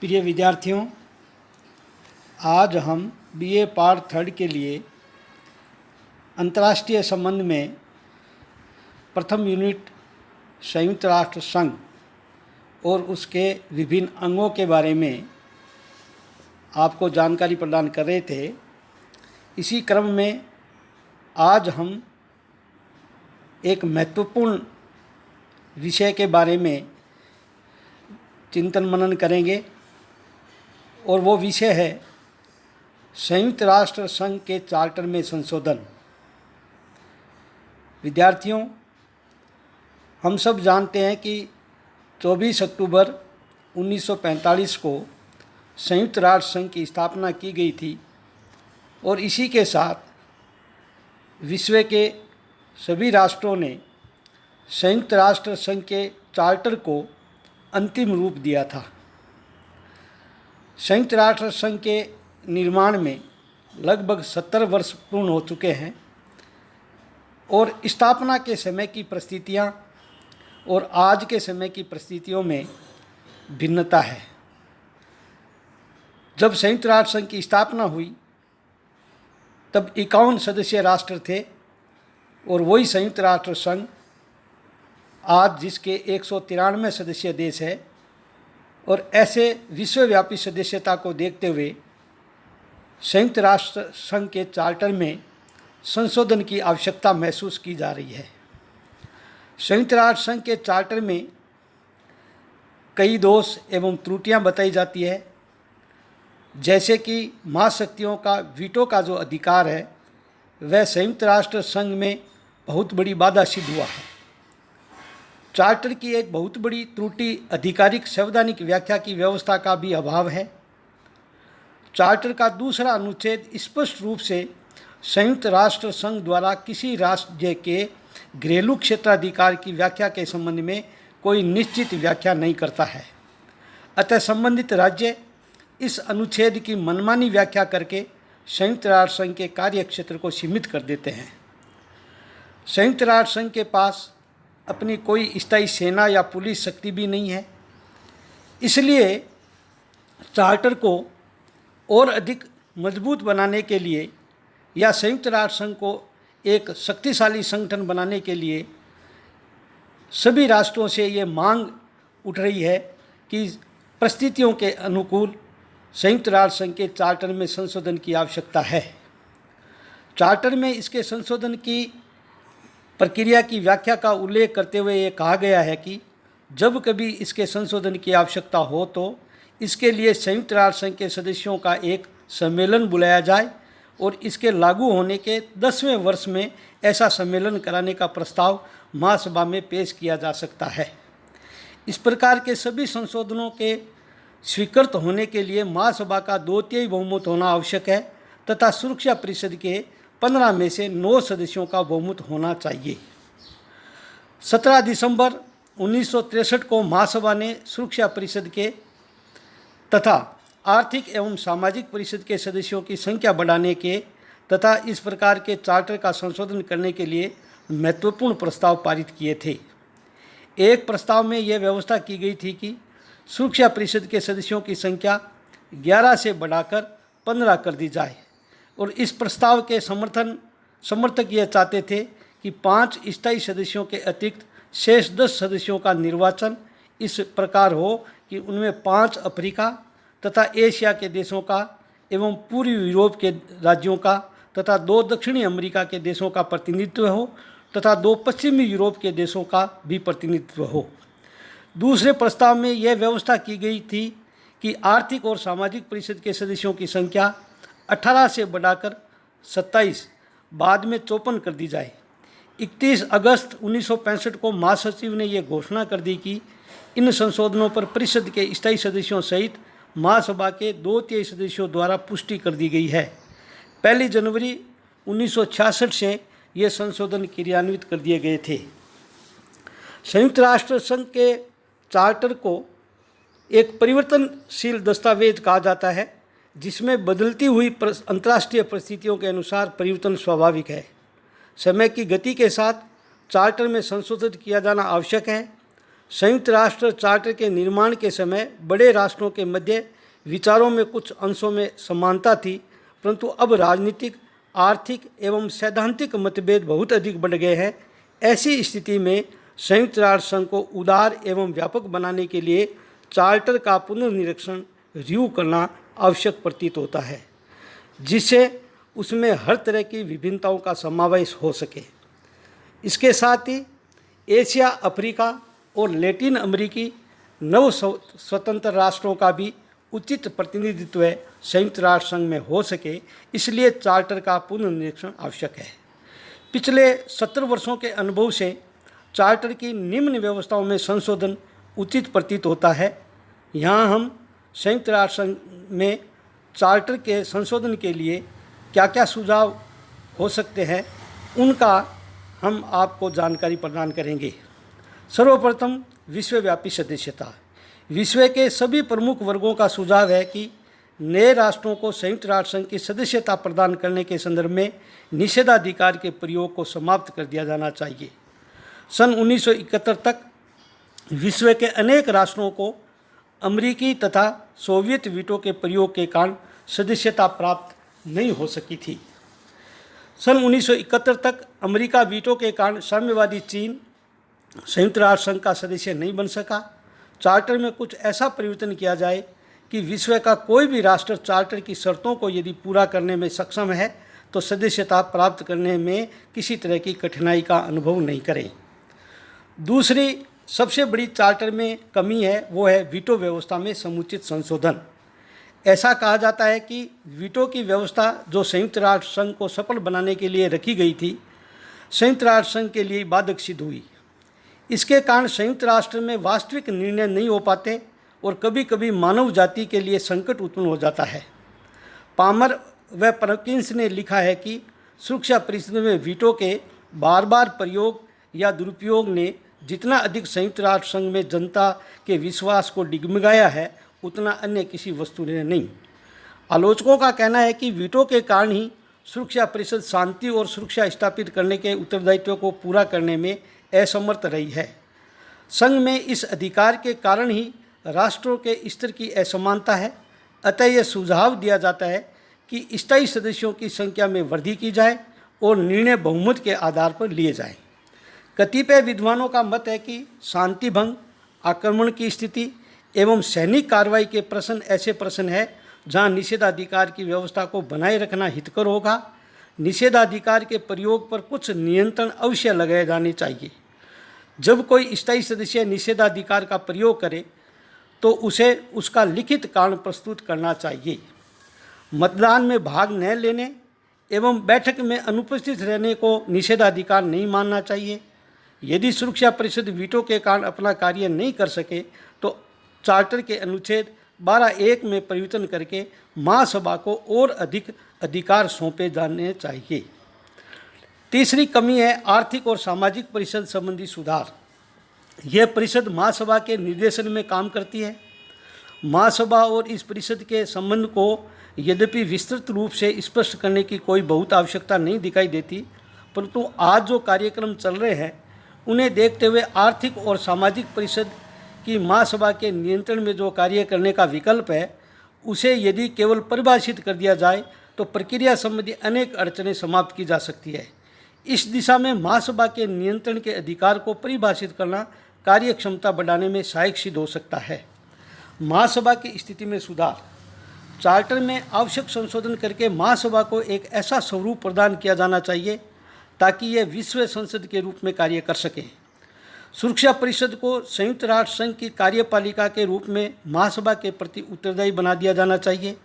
प्रिय विद्यार्थियों, आज हम बीए पार्ट थर्ड के लिए अंतर्राष्ट्रीय संबंध में प्रथम यूनिट संयुक्त राष्ट्र संघ और उसके विभिन्न अंगों के बारे में आपको जानकारी प्रदान कर रहे थे। इसी क्रम में आज हम एक महत्वपूर्ण विषय के बारे में चिंतन मनन करेंगे और वो विषय है संयुक्त राष्ट्र संघ के चार्टर में संशोधन। विद्यार्थियों, हम सब जानते हैं कि 24 अक्टूबर 1945 को संयुक्त राष्ट्र संघ की स्थापना की गई थी और इसी के साथ विश्व के सभी राष्ट्रों ने संयुक्त राष्ट्र संघ के चार्टर को अंतिम रूप दिया था। संयुक्त राष्ट्र संघ के निर्माण में लगभग 70 वर्ष पूर्ण हो चुके हैं और स्थापना के समय की परिस्थितियाँ और आज के समय की परिस्थितियों में भिन्नता है। जब संयुक्त राष्ट्र संघ की स्थापना हुई तब 51 सदस्य राष्ट्र थे और वही संयुक्त राष्ट्र संघ आज जिसके 193 सदस्य देश है और ऐसे विश्वव्यापी सदस्यता को देखते हुए संयुक्त राष्ट्र संघ के चार्टर में संशोधन की आवश्यकता महसूस की जा रही है। संयुक्त राष्ट्र संघ के चार्टर में कई दोष एवं त्रुटियां बताई जाती है, जैसे कि महाशक्तियों का वीटो का जो अधिकार है वह संयुक्त राष्ट्र संघ में बहुत बड़ी बाधा सिद्ध हुआ है। चार्टर की एक बहुत बड़ी त्रुटि आधिकारिक संवैधानिक व्याख्या की व्यवस्था का भी अभाव है। चार्टर का दूसरा अनुच्छेद स्पष्ट रूप से संयुक्त राष्ट्र संघ द्वारा किसी राज्य के घरेलू क्षेत्राधिकार की व्याख्या के संबंध में कोई निश्चित व्याख्या नहीं करता है। अतः संबंधित राज्य इस अनुच्छेद की मनमानी व्याख्या करके संयुक्त राष्ट्र संघ के कार्य क्षेत्र को सीमित कर देते हैं। संयुक्त राष्ट्र संघ के पास अपनी कोई स्थायी सेना या पुलिस शक्ति भी नहीं है, इसलिए चार्टर को और अधिक मजबूत बनाने के लिए या संयुक्त राष्ट्र संघ को एक शक्तिशाली संगठन बनाने के लिए सभी राष्ट्रों से ये मांग उठ रही है कि परिस्थितियों के अनुकूल संयुक्त राष्ट्र संघ के चार्टर में संशोधन की आवश्यकता है। चार्टर में इसके संशोधन की प्रक्रिया की व्याख्या का उल्लेख करते हुए ये कहा गया है कि जब कभी इसके संशोधन की आवश्यकता हो तो इसके लिए संयुक्त राष्ट्र संघ के सदस्यों का एक सम्मेलन बुलाया जाए और इसके लागू होने के 10वें वर्ष में ऐसा सम्मेलन कराने का प्रस्ताव महासभा में पेश किया जा सकता है। इस प्रकार के सभी संशोधनों के स्वीकृत होने के लिए महासभा का 2/3 बहुमत होना आवश्यक है तथा सुरक्षा परिषद के 15 में से 9 सदस्यों का बहुमत होना चाहिए। 17 दिसंबर 1963 को महासभा ने सुरक्षा परिषद के तथा आर्थिक एवं सामाजिक परिषद के सदस्यों की संख्या बढ़ाने के तथा इस प्रकार के चार्टर का संशोधन करने के लिए महत्वपूर्ण प्रस्ताव पारित किए थे। एक प्रस्ताव में यह व्यवस्था की गई थी कि सुरक्षा परिषद के सदस्यों की संख्या 11 से बढ़ाकर 15 कर दी जाए और इस प्रस्ताव के समर्थक यह चाहते थे कि 5 स्थायी सदस्यों के अतिरिक्त शेष 10 सदस्यों का निर्वाचन इस प्रकार हो कि उनमें 5 अफ्रीका तथा एशिया के देशों का एवं पूर्वी यूरोप के राज्यों का तथा 2 दक्षिणी अमेरिका के देशों का प्रतिनिधित्व हो तथा 2 पश्चिमी यूरोप के देशों का भी प्रतिनिधित्व हो। दूसरे प्रस्ताव में यह व्यवस्था की गई थी कि आर्थिक और सामाजिक परिषद के सदस्यों की संख्या 18 से बढ़ाकर 27 बाद में 54 कर दी जाए। 31 अगस्त 1965 को महासचिव ने यह घोषणा कर दी कि इन संशोधनों पर परिषद के स्थायी सदस्यों सहित महासभा के 2/3 सदस्यों द्वारा पुष्टि कर दी गई है। 1 जनवरी 1966 से ये संशोधन क्रियान्वित कर दिए गए थे। संयुक्त राष्ट्र संघ के चार्टर को एक परिवर्तनशील दस्तावेज कहा जाता है, जिसमें बदलती हुई अंतर्राष्ट्रीय परिस्थितियों के अनुसार परिवर्तन स्वाभाविक है। समय की गति के साथ चार्टर में संशोधित किया जाना आवश्यक है। संयुक्त राष्ट्र चार्टर के निर्माण के समय बड़े राष्ट्रों के मध्य विचारों में कुछ अंशों में समानता थी, परंतु अब राजनीतिक, आर्थिक एवं सैद्धांतिक मतभेद बहुत अधिक बढ़ गए हैं। ऐसी स्थिति में संयुक्त राष्ट्र संघ को उदार एवं व्यापक बनाने के लिए चार्टर का पुनर्निरीक्षण रिव्यू करना आवश्यक प्रतीत होता है, जिससे उसमें हर तरह की विभिन्नताओं का समावेश हो सके। इसके साथ ही एशिया, अफ्रीका और लैटिन अमेरिकी नव स्वतंत्र राष्ट्रों का भी उचित प्रतिनिधित्व संयुक्त राष्ट्र संघ में हो सके, इसलिए चार्टर का पुनर्निरीक्षण आवश्यक है। पिछले 70 वर्षों के अनुभव से चार्टर की निम्न व्यवस्थाओं में संशोधन उचित प्रतीत होता है। यहाँ हम संयुक्त राष्ट्र संघ में चार्टर के संशोधन के लिए क्या क्या सुझाव हो सकते हैं, उनका हम आपको जानकारी प्रदान करेंगे। सर्वप्रथम, विश्वव्यापी सदस्यता। विश्व के सभी प्रमुख वर्गों का सुझाव है कि नए राष्ट्रों को संयुक्त राष्ट्र संघ की सदस्यता प्रदान करने के संदर्भ में निषेधाधिकार के प्रयोग को समाप्त कर दिया जाना चाहिए। सन 1971 तक विश्व के अनेक राष्ट्रों को अमेरिकी तथा सोवियत वीटो के प्रयोग के कारण सदस्यता प्राप्त नहीं हो सकी थी। सन 1971 तक अमेरिका वीटो के कारण साम्यवादी चीन संयुक्त राष्ट्र संघ का सदस्य नहीं बन सका। चार्टर में कुछ ऐसा परिवर्तन किया जाए कि विश्व का कोई भी राष्ट्र चार्टर की शर्तों को यदि पूरा करने में सक्षम है तो सदस्यता प्राप्त करने में किसी तरह की कठिनाई का अनुभव नहीं करे। दूसरी सबसे बड़ी चार्टर में कमी है, वो है वीटो व्यवस्था में समुचित संशोधन। ऐसा कहा जाता है कि वीटो की व्यवस्था जो संयुक्त राष्ट्र संघ को सफल बनाने के लिए रखी गई थी, संयुक्त राष्ट्र संघ के लिए बाधक सिद्ध हुई। इसके कारण संयुक्त राष्ट्र में वास्तविक निर्णय नहीं हो पाते और कभी कभी मानव जाति के लिए संकट उत्पन्न हो जाता है। पामर व परकिंस ने लिखा है कि सुरक्षा परिषद में वीटो के बार बार प्रयोग या दुरुपयोग ने जितना अधिक संयुक्त राष्ट्र संघ में जनता के विश्वास को डिगमगाया है, उतना अन्य किसी वस्तु ने नहीं। आलोचकों का कहना है कि वीटो के कारण ही सुरक्षा परिषद शांति और सुरक्षा स्थापित करने के उत्तरदायित्व को पूरा करने में असमर्थ रही है। संघ में इस अधिकार के कारण ही राष्ट्रों के स्तर की असमानता है। अतः यह सुझाव दिया जाता है कि स्थायी सदस्यों की संख्या में वृद्धि की जाए और निर्णय बहुमत के आधार पर लिए जाएं। कतिपय विद्वानों का मत है कि शांति भंग, आक्रमण की स्थिति एवं सैनिक कार्रवाई के प्रश्न ऐसे प्रश्न हैं जहां निषेधाधिकार की व्यवस्था को बनाए रखना हितकर होगा। निषेधाधिकार के प्रयोग पर कुछ नियंत्रण अवश्य लगाए जाने चाहिए। जब कोई स्थायी सदस्य निषेधाधिकार का प्रयोग करे तो उसे उसका लिखित कारण प्रस्तुत करना चाहिए। मतदान में भाग न लेने एवं बैठक में अनुपस्थित रहने को निषेधाधिकार नहीं मानना चाहिए। यदि सुरक्षा परिषद वीटो के कारण अपना कार्य नहीं कर सके तो चार्टर के अनुच्छेद 12(1) में परिवर्तन करके महासभा को और अधिक अधिकार सौंपे जाने चाहिए। तीसरी कमी है आर्थिक और सामाजिक परिषद संबंधी सुधार। यह परिषद महासभा के निर्देशन में काम करती है। महासभा और इस परिषद के संबंध को यद्यपि विस्तृत रूप से स्पष्ट करने की कोई बहुत आवश्यकता नहीं दिखाई देती, परंतु आज जो कार्यक्रम चल रहे हैं उन्हें देखते हुए आर्थिक और सामाजिक परिषद की महासभा के नियंत्रण में जो कार्य करने का विकल्प है, उसे यदि केवल परिभाषित कर दिया जाए तो प्रक्रिया संबंधी अनेक अड़चनें समाप्त की जा सकती है। इस दिशा में महासभा के नियंत्रण के अधिकार को परिभाषित करना कार्य क्षमता बढ़ाने में सहायक सिद्ध हो सकता है। महासभा की स्थिति में सुधार। चार्टर में आवश्यक संशोधन करके महासभा को एक ऐसा स्वरूप प्रदान किया जाना चाहिए ताकि यह विश्व संसद के रूप में कार्य कर सके। सुरक्षा परिषद को संयुक्त राष्ट्र संघ की कार्यपालिका के रूप में महासभा के प्रति उत्तरदायी बना दिया जाना चाहिए।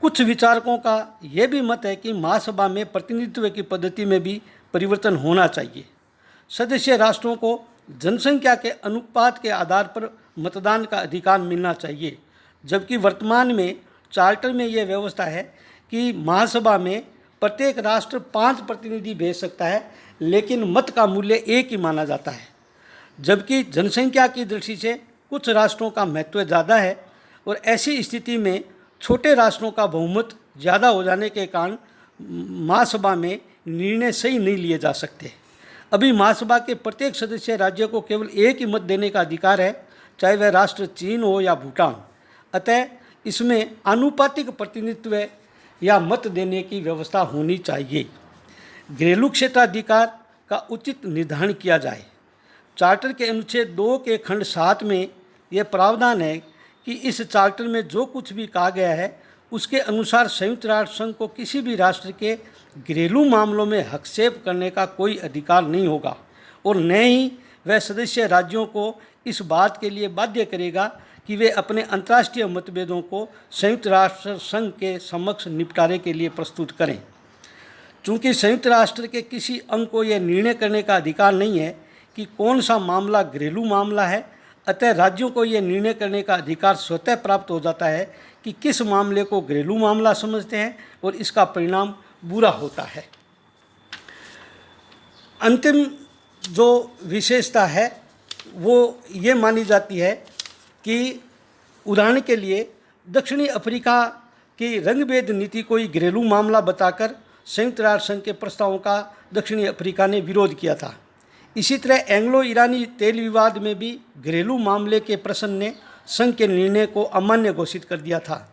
कुछ विचारकों का यह भी मत है कि महासभा में प्रतिनिधित्व की पद्धति में भी परिवर्तन होना चाहिए। सदस्य राष्ट्रों को जनसंख्या के अनुपात के आधार पर मतदान का अधिकार मिलना चाहिए, जबकि वर्तमान में चार्टर में यह व्यवस्था है कि महासभा में प्रत्येक राष्ट्र 5 प्रतिनिधि भेज सकता है, लेकिन मत का मूल्य 1 ही माना जाता है। जबकि जनसंख्या की दृष्टि से कुछ राष्ट्रों का महत्व ज़्यादा है और ऐसी स्थिति में छोटे राष्ट्रों का बहुमत ज़्यादा हो जाने के कारण महासभा में निर्णय सही नहीं लिए जा सकते। अभी महासभा के प्रत्येक सदस्य राज्य को केवल एक ही मत देने का अधिकार है, चाहे वह राष्ट्र चीन हो या भूटान। अतः इसमें आनुपातिक प्रतिनिधित्व या मत देने की व्यवस्था होनी चाहिए। घरेलू क्षेत्राधिकार का उचित निर्धारण किया जाए। चार्टर के अनुच्छेद 2 के खंड 7 में यह प्रावधान है कि इस चार्टर में जो कुछ भी कहा गया है उसके अनुसार संयुक्त राष्ट्र संघ को किसी भी राष्ट्र के घरेलू मामलों में हस्तक्षेप करने का कोई अधिकार नहीं होगा और न ही वह सदस्य राज्यों को इस बात के लिए बाध्य करेगा कि वे अपने अंतर्राष्ट्रीय मतभेदों को संयुक्त राष्ट्र संघ के समक्ष निपटारे के लिए प्रस्तुत करें। चूँकि संयुक्त राष्ट्र के किसी अंग को यह निर्णय करने का अधिकार नहीं है कि कौन सा मामला घरेलू मामला है, अतः राज्यों को यह निर्णय करने का अधिकार स्वतः प्राप्त हो जाता है कि किस मामले को घरेलू मामला समझते हैं और इसका परिणाम बुरा होता है। अंतिम जो विशेषता है वो ये मानी जाती है कि उदाहरण के लिए दक्षिणी अफ्रीका की रंगभेद नीति को ही घरेलू मामला बताकर संयुक्त राष्ट्र संघ के प्रस्तावों का दक्षिणी अफ्रीका ने विरोध किया था। इसी तरह एंग्लो ईरानी तेल विवाद में भी घरेलू मामले के प्रश्न ने संघ के निर्णय को अमान्य घोषित कर दिया था।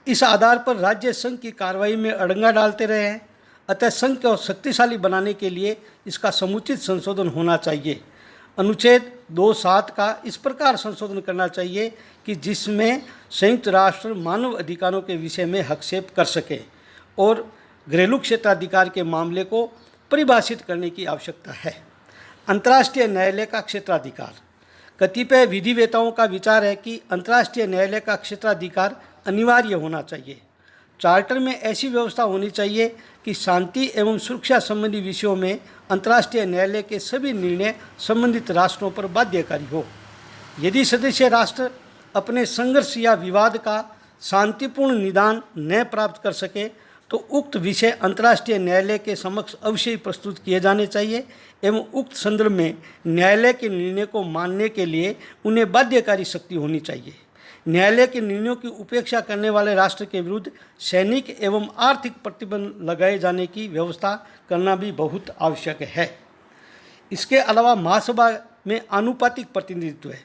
इस आधार पर राज्य संघ की कार्रवाई में अड़ंगा डालते रहे हैं। अतः संघ को शक्तिशाली बनाने के लिए इसका समुचित संशोधन होना चाहिए। अनुच्छेद 2.7 का इस प्रकार संशोधन करना चाहिए कि जिसमें संयुक्त राष्ट्र मानव अधिकारों के विषय में हस्तक्षेप कर सके और घरेलू क्षेत्राधिकार के मामले को परिभाषित करने की आवश्यकता है। अंतर्राष्ट्रीय न्यायालय का क्षेत्राधिकार। कतिपय विधिवेताओं का विचार है कि अंतर्राष्ट्रीय न्यायालय का क्षेत्राधिकार अनिवार्य होना चाहिए। चार्टर में ऐसी व्यवस्था होनी चाहिए कि शांति एवं सुरक्षा संबंधी विषयों में अंतर्राष्ट्रीय न्यायालय के सभी निर्णय संबंधित राष्ट्रों पर बाध्यकारी हो। यदि सदस्य राष्ट्र अपने संघर्ष या विवाद का शांतिपूर्ण निदान न प्राप्त कर सके तो उक्त विषय अंतर्राष्ट्रीय न्यायालय के समक्ष अवश्य ही प्रस्तुत किए जाने चाहिए एवं उक्त संदर्भ में न्यायालय के निर्णय को मानने के लिए उन्हें बाध्यकारी शक्ति होनी चाहिए। न्यायालय के निर्णयों की उपेक्षा करने वाले राष्ट्र के विरुद्ध सैनिक एवं आर्थिक प्रतिबंध लगाए जाने की व्यवस्था करना भी बहुत आवश्यक है। इसके अलावा महासभा में आनुपातिक प्रतिनिधित्व है।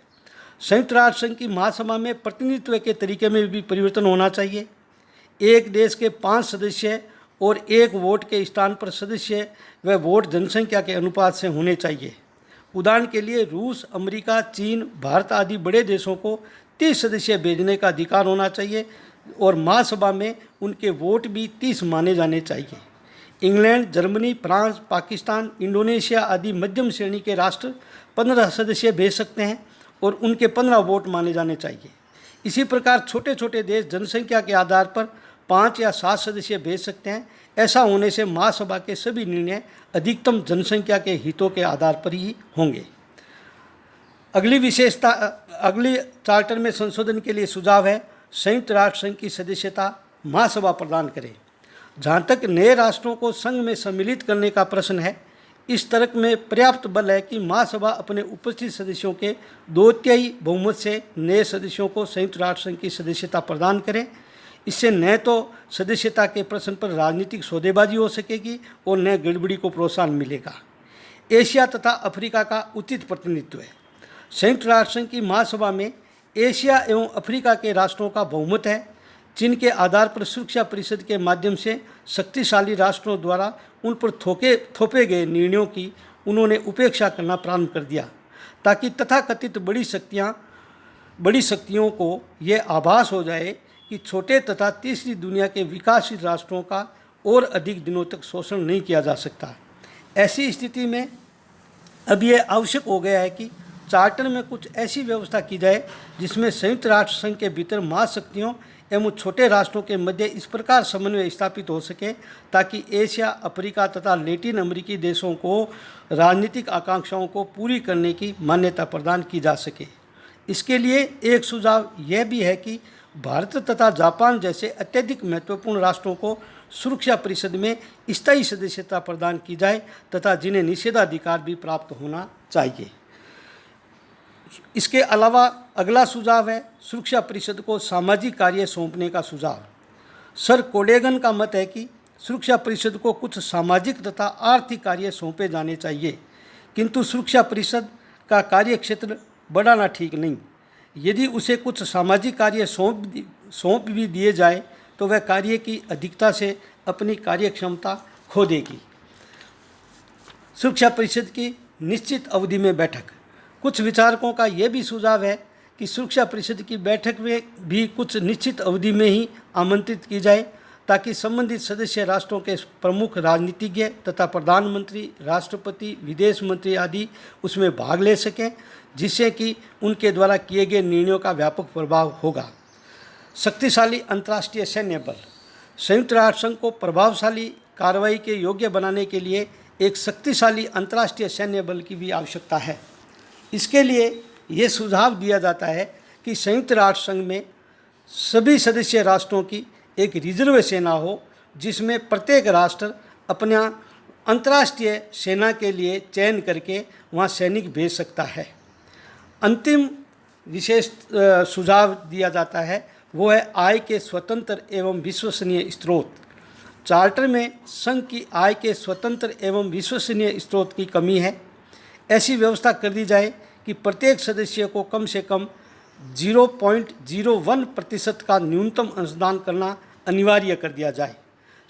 संयुक्त राष्ट्र संघ की महासभा में प्रतिनिधित्व के तरीके में भी परिवर्तन होना चाहिए। एक देश के 5 सदस्य और 1 वोट के स्थान पर सदस्य व वोट जनसंख्या के अनुपात से होने चाहिए। उदाहरण के लिए रूस, अमेरिका, चीन, भारत आदि बड़े देशों को 30 सदस्य भेजने का अधिकार होना चाहिए और महासभा में उनके वोट भी 30 माने जाने चाहिए। England, Germany, France, Pakistan, Indonesia आदि मध्यम श्रेणी के राष्ट्र 15 सदस्य भेज सकते हैं और उनके 15 वोट माने जाने चाहिए। इसी प्रकार छोटे छोटे देश जनसंख्या के आधार पर 5 या 7 सदस्य भेज सकते हैं। ऐसा होने से महासभा के सभी निर्णय अधिकतम जनसंख्या के हितों के आधार पर ही होंगे। अगली विशेषता, अगली चार्टर में संशोधन के लिए सुझाव है संयुक्त राष्ट्र संघ की सदस्यता महासभा प्रदान करे। जहाँ तक नए राष्ट्रों को संघ में सम्मिलित करने का प्रश्न है, इस तर्क में पर्याप्त बल है कि महासभा अपने उपस्थित सदस्यों के 2/3 बहुमत से नए सदस्यों को संयुक्त राष्ट्र संघ की सदस्यता प्रदान करें। इससे न तो सदस्यता के प्रश्न पर राजनीतिक सौदेबाजी हो सकेगी और न गड़बड़ी को प्रोत्साहन मिलेगा। एशिया तथा अफ्रीका का उचित प्रतिनिधित्व है। संयुक्त राष्ट्र संघ की महासभा में एशिया एवं अफ्रीका के राष्ट्रों का बहुमत है, जिनके आधार पर सुरक्षा परिषद के माध्यम से शक्तिशाली राष्ट्रों द्वारा उन पर थोपे गए निर्णयों की उन्होंने उपेक्षा करना प्रारंभ कर दिया, ताकि तथाकथित बड़ी शक्तियों को यह आभास हो जाए कि छोटे तथा तीसरी दुनिया के विकासशील राष्ट्रों का और अधिक दिनों तक शोषण नहीं किया जा सकता। ऐसी स्थिति में अब यह आवश्यक हो गया है कि चार्टर में कुछ ऐसी व्यवस्था की जाए जिसमें संयुक्त राष्ट्र संघ के भीतर महाशक्तियों एवं छोटे राष्ट्रों के मध्य इस प्रकार समन्वय स्थापित हो सके ताकि एशिया, अफ्रीका तथा लैटिन अमेरिकी देशों को राजनीतिक आकांक्षाओं को पूरी करने की मान्यता प्रदान की जा सके। इसके लिए एक सुझाव यह भी है कि भारत तथा जापान जैसे अत्यधिक महत्वपूर्ण राष्ट्रों को सुरक्षा परिषद में स्थायी सदस्यता प्रदान की जाए तथा जिन्हें निषेधाधिकार भी प्राप्त होना चाहिए। इसके अलावा अगला सुझाव है सुरक्षा परिषद को सामाजिक कार्य सौंपने का सुझाव। सर कोडेगन का मत है कि सुरक्षा परिषद को कुछ सामाजिक तथा आर्थिक कार्य सौंपे जाने चाहिए। किंतु सुरक्षा परिषद का कार्यक्षेत्र बढ़ाना ठीक नहीं। यदि उसे कुछ सामाजिक कार्य सौंप भी दिए जाए तो वह कार्य की अधिकता से अपनी कार्यक्षमता खो देगी। सुरक्षा परिषद की निश्चित अवधि में बैठक। कुछ विचारकों का यह भी सुझाव है कि सुरक्षा परिषद की बैठक में भी कुछ निश्चित अवधि में ही आमंत्रित की जाए ताकि संबंधित सदस्य राष्ट्रों के प्रमुख राजनीतिज्ञ तथा प्रधानमंत्री, राष्ट्रपति, विदेश मंत्री आदि उसमें भाग ले सकें, जिससे कि उनके द्वारा किए गए निर्णयों का व्यापक प्रभाव होगा। शक्तिशाली अंतर्राष्ट्रीय सैन्य बल। संयुक्त राष्ट्र संघ को प्रभावशाली कार्रवाई के योग्य बनाने के लिए एक शक्तिशाली अंतर्राष्ट्रीय सैन्य बल की भी आवश्यकता है। इसके लिए ये सुझाव दिया जाता है कि संयुक्त राष्ट्र संघ में सभी सदस्य राष्ट्रों की एक रिजर्व सेना हो, जिसमें प्रत्येक राष्ट्र अपना अंतर्राष्ट्रीय सेना के लिए चयन करके वहाँ सैनिक भेज सकता है। अंतिम विशेष सुझाव दिया जाता है वो है आय के स्वतंत्र एवं विश्वसनीय स्रोत। चार्टर में संघ की आय के स्वतंत्र एवं विश्वसनीय स्रोत की कमी है। ऐसी व्यवस्था कर दी जाए कि प्रत्येक सदस्य को कम से कम 0.01% का न्यूनतम अंशदान करना अनिवार्य कर दिया जाए।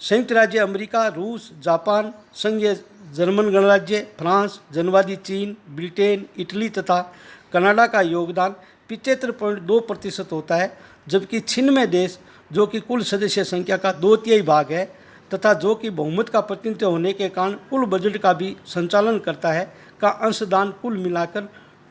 संयुक्त राज्य अमेरिका, रूस, जापान, संघीय जर्मन गणराज्य, फ्रांस, जनवादी चीन, ब्रिटेन, इटली तथा कनाडा का योगदान 75.2% होता है, जबकि 96 देश जो कि कुल सदस्य संख्या का 2/3 भाग है तथा जो कि बहुमत का प्रतिनिधित्व होने के कारण कुल बजट का भी संचालन करता है, का अंशदान कुल मिलाकर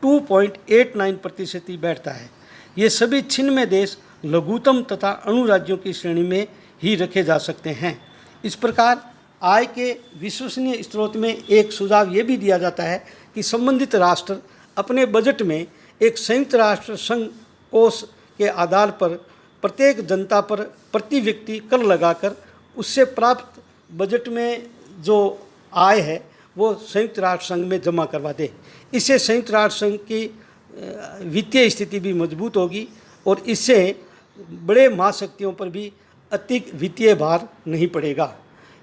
2.89% ही बैठता है। ये सभी 96 देश लघुतम तथा अणु राज्यों की श्रेणी में ही रखे जा सकते हैं। इस प्रकार आय के विश्वसनीय स्रोत में एक सुझाव ये भी दिया जाता है कि संबंधित राष्ट्र अपने बजट में एक संयुक्त राष्ट्र संघ कोष के आधार पर प्रत्येक जनता पर प्रति व्यक्ति कर लगाकर उससे प्राप्त बजट में जो आय है वो संयुक्त राष्ट्र संघ में जमा करवा दे। इससे संयुक्त राष्ट्र संघ की वित्तीय स्थिति भी मजबूत होगी और इससे बड़े महाशक्तियों पर भी अतिरिक्त वित्तीय भार नहीं पड़ेगा।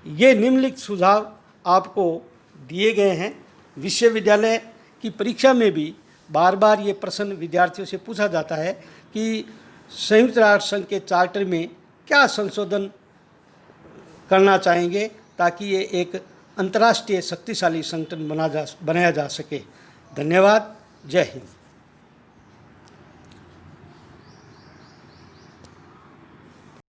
ये निम्नलिखित सुझाव आपको दिए गए हैं। विश्वविद्यालय की परीक्षा में भी बार बार ये प्रश्न विद्यार्थियों से पूछा जाता है कि संयुक्त राष्ट्र संघ के चार्टर में क्या संशोधन करना चाहेंगे ताकि ये एक अंतर्राष्ट्रीय शक्तिशाली संगठन बनाया जा सके। धन्यवाद। जय हिंद।